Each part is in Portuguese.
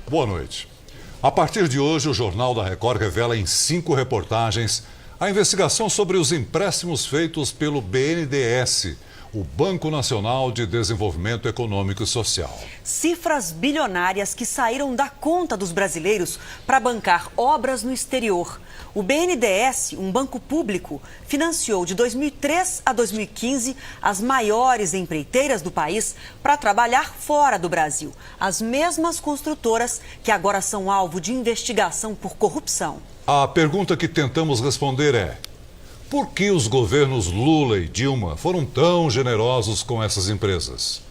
Boa noite. A partir de hoje, o Jornal da Record revela em 5 reportagens a investigação sobre os empréstimos feitos pelo BNDES, o Banco Nacional de Desenvolvimento Econômico e Social. Cifras bilionárias que saíram da conta dos brasileiros para bancar obras no exterior. O BNDES, um banco público, financiou de 2003 a 2015 as maiores empreiteiras do país para trabalhar fora do Brasil. As mesmas construtoras que agora são alvo de investigação por corrupção. A pergunta que tentamos responder é: por que os governos Lula e Dilma foram tão generosos com essas empresas?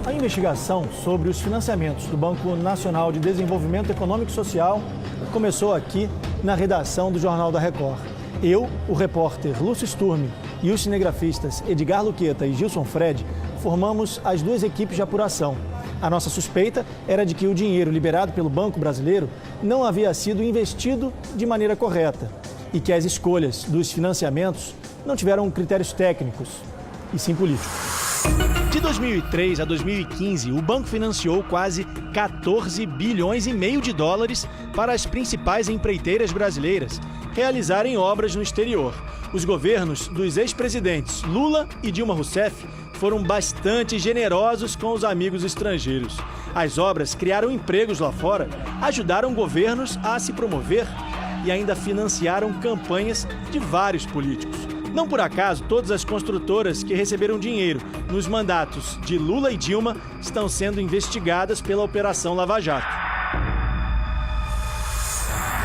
A investigação sobre os financiamentos do Banco Nacional de Desenvolvimento Econômico e Social começou aqui na redação do Jornal da Record. Eu, o repórter Lúcio Sturmi e os cinegrafistas Edgar Luqueta e Gilson Fred formamos as 2 equipes de apuração. A nossa suspeita era de que o dinheiro liberado pelo Banco Brasileiro não havia sido investido de maneira correta e que as escolhas dos financiamentos não tiveram critérios técnicos, e sim políticos. De 2003 a 2015, o banco financiou quase 14 bilhões e meio de dólares para as principais empreiteiras brasileiras realizarem obras no exterior. Os governos dos ex-presidentes Lula e Dilma Rousseff foram bastante generosos com os amigos estrangeiros. As obras criaram empregos lá fora, ajudaram governos a se promover e ainda financiaram campanhas de vários políticos. Não por acaso, todas as construtoras que receberam dinheiro nos mandatos de Lula e Dilma estão sendo investigadas pela Operação Lava Jato.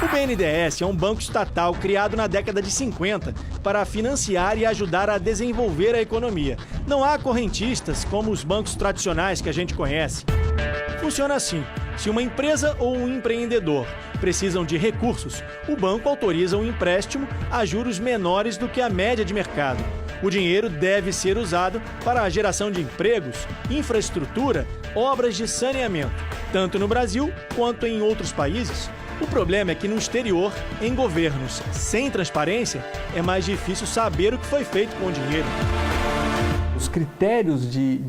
O BNDES é um banco estatal criado na década de 50 para financiar e ajudar a desenvolver a economia. Não há correntistas como os bancos tradicionais que a gente conhece. Funciona assim: se uma empresa ou um empreendedor precisam de recursos, o banco autoriza um empréstimo a juros menores do que a média de mercado. O dinheiro deve ser usado para a geração de empregos, infraestrutura, obras de saneamento, tanto no Brasil quanto em outros países. O problema é que no exterior, em governos sem transparência, é mais difícil saber o que foi feito com o dinheiro. Os critérios de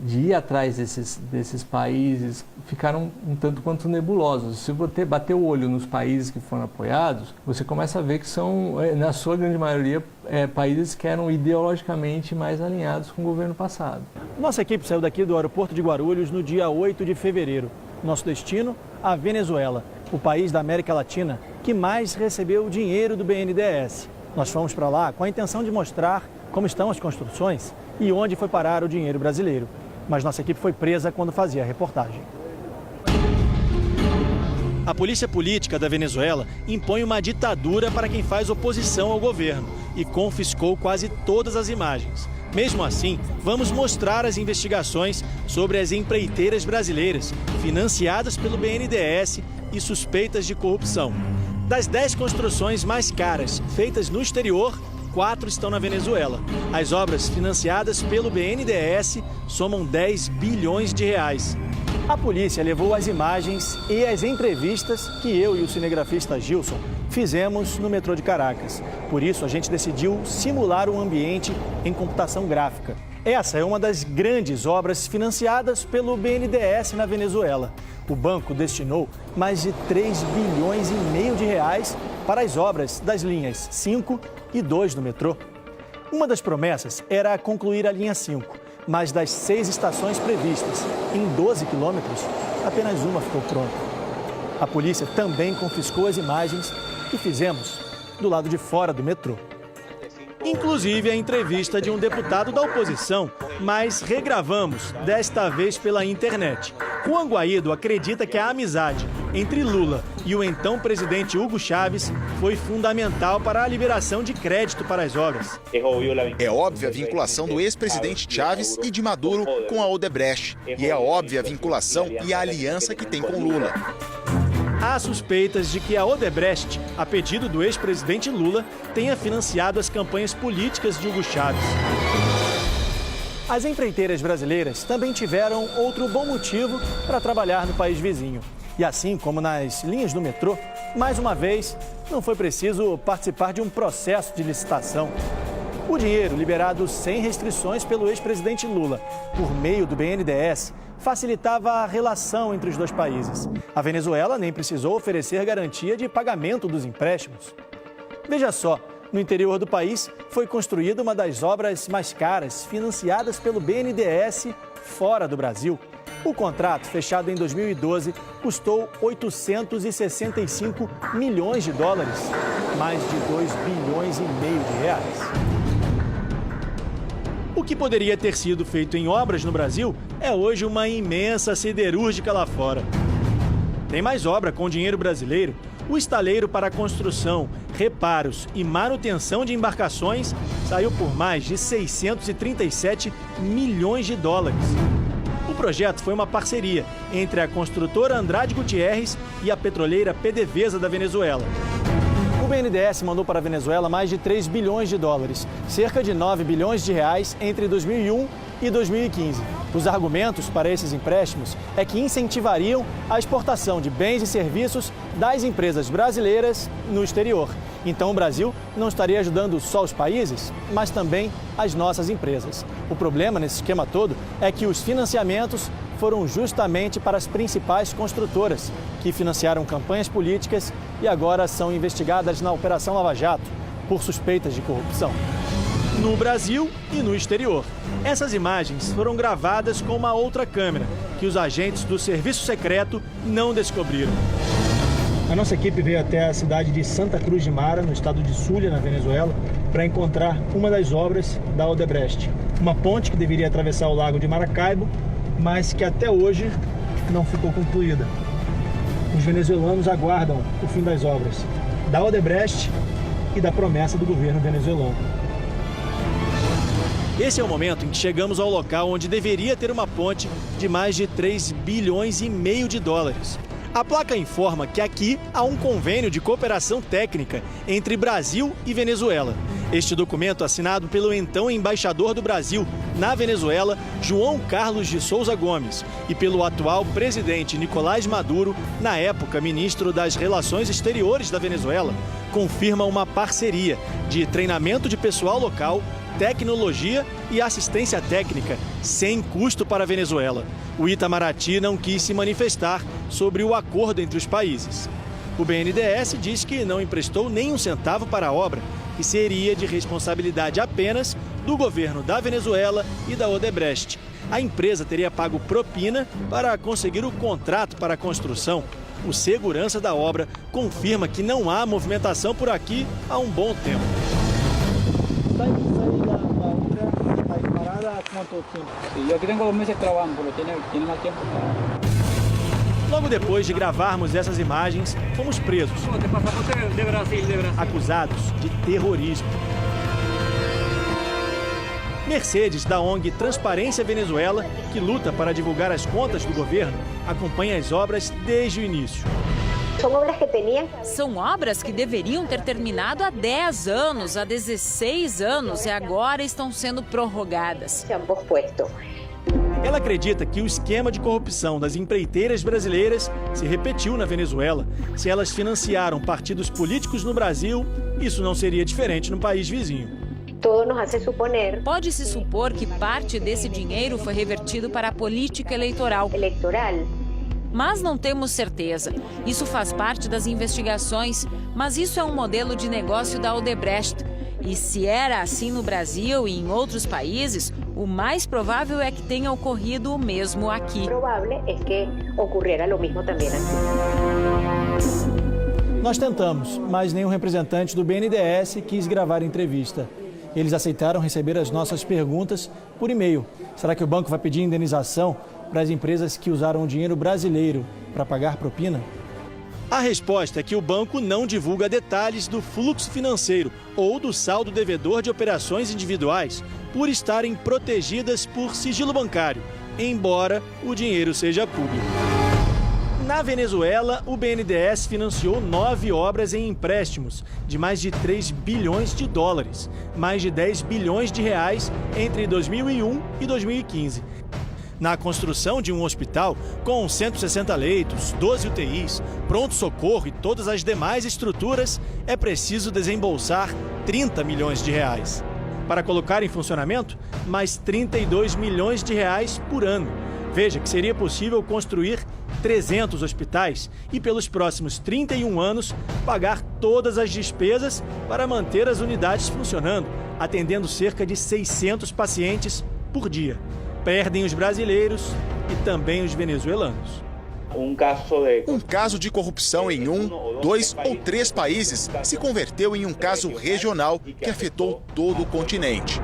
ir atrás desses países ficaram um tanto quanto nebulosos. Se você bater o olho nos países que foram apoiados, você começa a ver que são, na sua grande maioria, países que eram ideologicamente mais alinhados com o governo passado. Nossa equipe saiu daqui do aeroporto de Guarulhos no dia 8 de fevereiro. Nosso destino, a Venezuela, o país da América Latina que mais recebeu dinheiro do BNDES. Nós fomos para lá com a intenção de mostrar como estão as construções e onde foi parar o dinheiro brasileiro. Mas nossa equipe foi presa quando fazia a reportagem. A polícia política da Venezuela impõe uma ditadura para quem faz oposição ao governo e confiscou quase todas as imagens. Mesmo assim, vamos mostrar as investigações sobre as empreiteiras brasileiras financiadas pelo BNDES e suspeitas de corrupção. Das 10 construções mais caras feitas no exterior, 4 estão na Venezuela. As obras financiadas pelo BNDES somam 10 bilhões de reais. A polícia levou as imagens e as entrevistas que eu e o cinegrafista Gilson fizemos no metrô de Caracas. Por isso, a gente decidiu simular um ambiente em computação gráfica. Essa é uma das grandes obras financiadas pelo BNDES na Venezuela. O banco destinou mais de 3 bilhões e meio de reais para as obras das linhas 5 e 2 do metrô. Uma das promessas era concluir a linha 5, mas das 6 estações previstas, em 12 quilômetros, apenas uma ficou pronta. A polícia também confiscou as imagens que fizemos do lado de fora do metrô. Inclusive a entrevista de um deputado da oposição, mas regravamos, desta vez pela internet. Juan Guaidó acredita que a amizade entre Lula e o então presidente Hugo Chávez foi fundamental para a liberação de crédito para as obras. É óbvia a vinculação do ex-presidente Chávez e de Maduro com a Odebrecht. E é óbvia a vinculação e a aliança que tem com Lula. Há suspeitas de que a Odebrecht, a pedido do ex-presidente Lula, tenha financiado as campanhas políticas de Hugo Chávez. As empreiteiras brasileiras também tiveram outro bom motivo para trabalhar no país vizinho. E assim como nas linhas do metrô, mais uma vez, não foi preciso participar de um processo de licitação. O dinheiro, liberado sem restrições pelo ex-presidente Lula, por meio do BNDES, facilitava a relação entre os dois países. A Venezuela nem precisou oferecer garantia de pagamento dos empréstimos. Veja só, no interior do país foi construída uma das obras mais caras financiadas pelo BNDES fora do Brasil. O contrato, fechado em 2012, custou 865 milhões de dólares, mais de 2,5 bilhões de reais. O que poderia ter sido feito em obras no Brasil é hoje uma imensa siderúrgica lá fora. Tem mais obra com dinheiro brasileiro. O estaleiro para construção, reparos e manutenção de embarcações saiu por mais de 637 milhões de dólares. O projeto foi uma parceria entre a construtora Andrade Gutierrez e a petroleira PDVSA da Venezuela. O BNDES mandou para a Venezuela mais de 3 bilhões de dólares, cerca de 9 bilhões de reais entre 2001 e 2015. Os argumentos para esses empréstimos é que incentivariam a exportação de bens e serviços das empresas brasileiras no exterior. Então o Brasil não estaria ajudando só os países, mas também as nossas empresas. O problema nesse esquema todo é que os financiamentos foram justamente para as principais construtoras, que financiaram campanhas políticas e agora são investigadas na Operação Lava Jato por suspeitas de corrupção. No Brasil e no exterior. Essas imagens foram gravadas com uma outra câmera, que os agentes do Serviço Secreto não descobriram. A nossa equipe veio até a cidade de Santa Cruz de Mara, no estado de Zulia, na Venezuela, para encontrar uma das obras da Odebrecht. Uma ponte que deveria atravessar o lago de Maracaibo, mas que até hoje não ficou concluída. Os venezuelanos aguardam o fim das obras da Odebrecht e da promessa do governo venezuelano. Esse é o momento em que chegamos ao local onde deveria ter uma ponte de mais de 3,5 bilhões de dólares. A placa informa que aqui há um convênio de cooperação técnica entre Brasil e Venezuela. Este documento, assinado pelo então embaixador do Brasil na Venezuela, João Carlos de Souza Gomes, e pelo atual presidente Nicolás Maduro, na época ministro das Relações Exteriores da Venezuela, confirma uma parceria de treinamento de pessoal local, tecnologia e assistência técnica, sem custo para a Venezuela. O Itamaraty não quis se manifestar sobre o acordo entre os países. O BNDES diz que não emprestou nem um centavo para a obra, que seria de responsabilidade apenas do governo da Venezuela e da Odebrecht. A empresa teria pago propina para conseguir o contrato para a construção. O segurança da obra confirma que não há movimentação por aqui há um bom tempo. Logo depois de gravarmos essas imagens, fomos presos, acusados de terrorismo. Mercedes, da ONG Transparência Venezuela, que luta para divulgar as contas do governo, acompanha as obras desde o início. São obras que deveriam ter terminado há 10 anos, há 16 anos e agora estão sendo prorrogadas. Ela acredita que o esquema de corrupção das empreiteiras brasileiras se repetiu na Venezuela. Se elas financiaram partidos políticos no Brasil, isso não seria diferente no país vizinho. Pode-se supor que parte desse dinheiro foi revertido para a política eleitoral. Mas não temos certeza. Isso faz parte das investigações, mas isso é um modelo de negócio da Odebrecht. E se era assim no Brasil e em outros países, o mais provável é que tenha ocorrido o mesmo aqui. Nós tentamos, mas nenhum representante do BNDES quis gravar a entrevista. Eles aceitaram receber as nossas perguntas por e-mail. Será que o banco vai pedir indenização para as empresas que usaram o dinheiro brasileiro para pagar propina? A resposta é que o banco não divulga detalhes do fluxo financeiro ou do saldo devedor de operações individuais, por estarem protegidas por sigilo bancário, embora o dinheiro seja público. Na Venezuela, o BNDES financiou 9 obras em empréstimos de mais de 3 bilhões de dólares, mais de 10 bilhões de reais entre 2001 e 2015. Na construção de um hospital com 160 leitos, 12 UTIs, pronto-socorro e todas as demais estruturas, é preciso desembolsar 30 milhões de reais. Para colocar em funcionamento, mais 32 milhões de reais por ano. Veja que seria possível construir 300 hospitais e, pelos próximos 31 anos, pagar todas as despesas para manter as unidades funcionando, atendendo cerca de 600 pacientes por dia. Perdem os brasileiros e também os venezuelanos. Um caso de corrupção em 1, 2 ou 3 países se converteu em um caso regional que afetou todo o continente.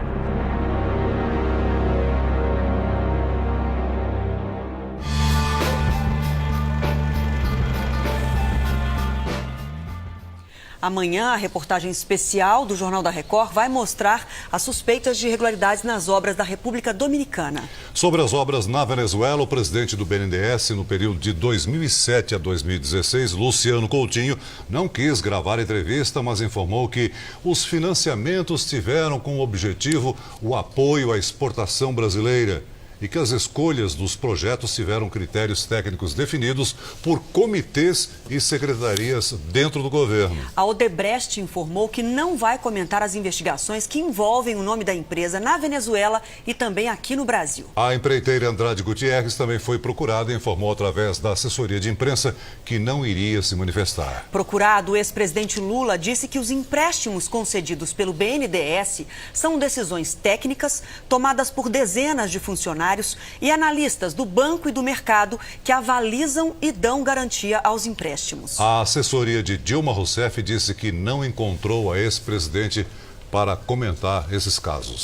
Amanhã, a reportagem especial do Jornal da Record vai mostrar as suspeitas de irregularidades nas obras da República Dominicana. Sobre as obras na Venezuela, o presidente do BNDES, no período de 2007 a 2016, Luciano Coutinho, não quis gravar a entrevista, mas informou que os financiamentos tiveram como objetivo o apoio à exportação brasileira e que as escolhas dos projetos tiveram critérios técnicos definidos por comitês e secretarias dentro do governo. A Odebrecht informou que não vai comentar as investigações que envolvem o nome da empresa na Venezuela e também aqui no Brasil. A empreiteira Andrade Gutierrez também foi procurada e informou através da assessoria de imprensa que não iria se manifestar. Procurado, o ex-presidente Lula disse que os empréstimos concedidos pelo BNDES são decisões técnicas tomadas por dezenas de funcionários e analistas do banco e do mercado que avalizam e dão garantia aos empréstimos. A assessoria de Dilma Rousseff disse que não encontrou a ex-presidente para comentar esses casos.